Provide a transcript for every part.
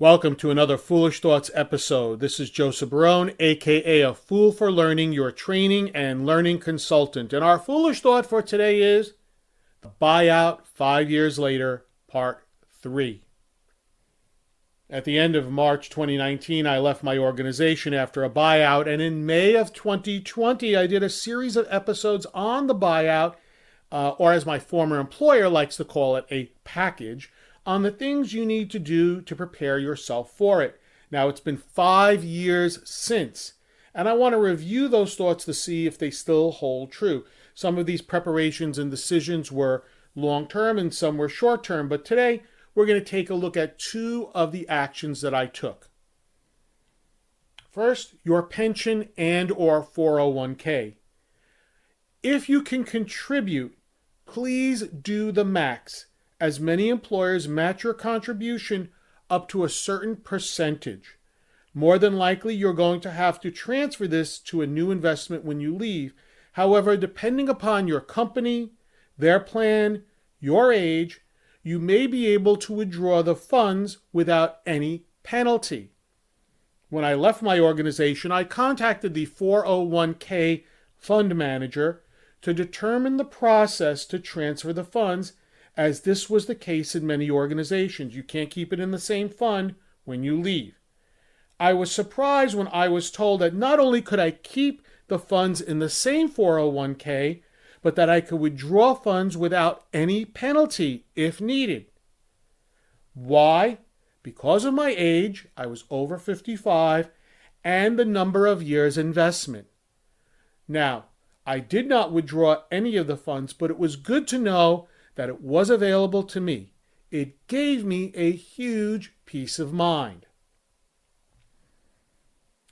Welcome to another Foolish Thoughts episode. This is Joseph Barone, aka A Fool for Learning, your training and learning consultant. And our foolish thought for today is the buyout 5 years later, part 3. At the end of March 2019, I left my organization after a buyout, and in May of 2020, I did a series of episodes on the buyout, or as my former employer likes to call it, a package, on the things you need to do to prepare yourself for it. Now, it's been 5 years since, and I want to review those thoughts to see if they still hold true. Some of these preparations and decisions were long-term and some were short-term, but today we're going to take a look at 2 of the actions that I took. First, your pension and or 401k. If you can contribute, please do the max, as many employers match your contribution up to a certain percentage. More than likely, you're going to have to transfer this to a new investment when you leave. However, depending upon your company, their plan, your age, you may be able to withdraw the funds without any penalty. When I left my organization, I contacted the 401k fund manager to determine the process to transfer the funds, as this was the case in many organizations. You can't keep it in the same fund when you leave. I was surprised when I was told that not only could I keep the funds in the same 401k, but that I could withdraw funds without any penalty if needed. Why? Because of my age, I was over 55, and the number of years investment. Now, I did not withdraw any of the funds, but it was good to know that it was available to me. It gave me a huge peace of mind.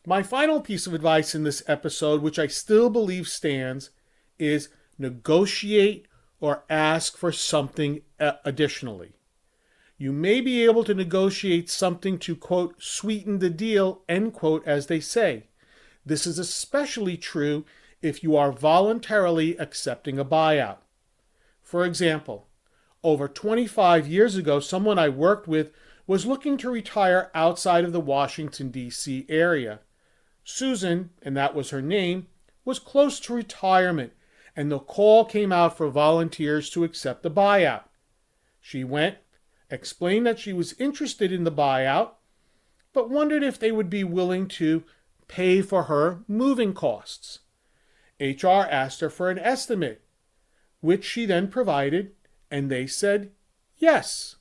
My final piece of advice in this episode, which I still believe stands, is negotiate or ask for something additionally. You may be able to negotiate something to, quote, sweeten the deal, end quote, as they say. This is especially true if you are voluntarily accepting a buyout. For example, over 25 years ago, someone I worked with was looking to retire outside of the Washington, D.C. area. Susan, and that was her name, was close to retirement, and the call came out for volunteers to accept the buyout. She went, explained that she was interested in the buyout, but wondered if they would be willing to pay for her moving costs. HR asked her for an estimate, which she then provided, and they said yes.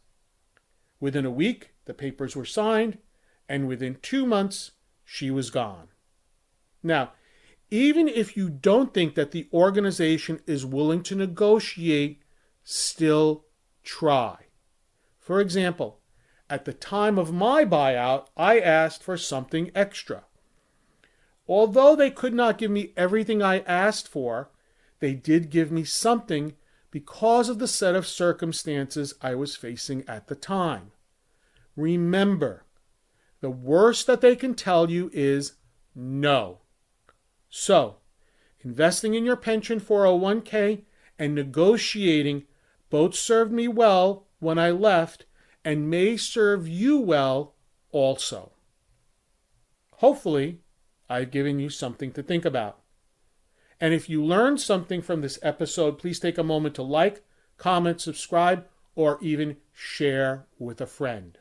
Within a week, the papers were signed, and within 2 months, she was gone. Now, even if you don't think that the organization is willing to negotiate, still try. For example, at the time of my buyout, I asked for something extra. Although they could not give me everything I asked for, they did give me something because of the set of circumstances I was facing at the time. Remember, the worst that they can tell you is no. So, investing in your pension 401k and negotiating both served me well when I left and may serve you well also. Hopefully, I've given you something to think about. And if you learned something from this episode, please take a moment to like, comment, subscribe, or even share with a friend.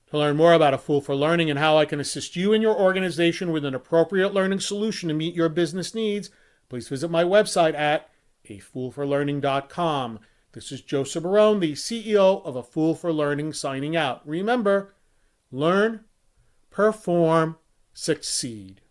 To learn more about A Fool for Learning and how I can assist you and your organization with an appropriate learning solution to meet your business needs, please visit my website at afoolforlearning.com. This is Joseph Barone, the CEO of A Fool for Learning, signing out. Remember, learn, perform, succeed.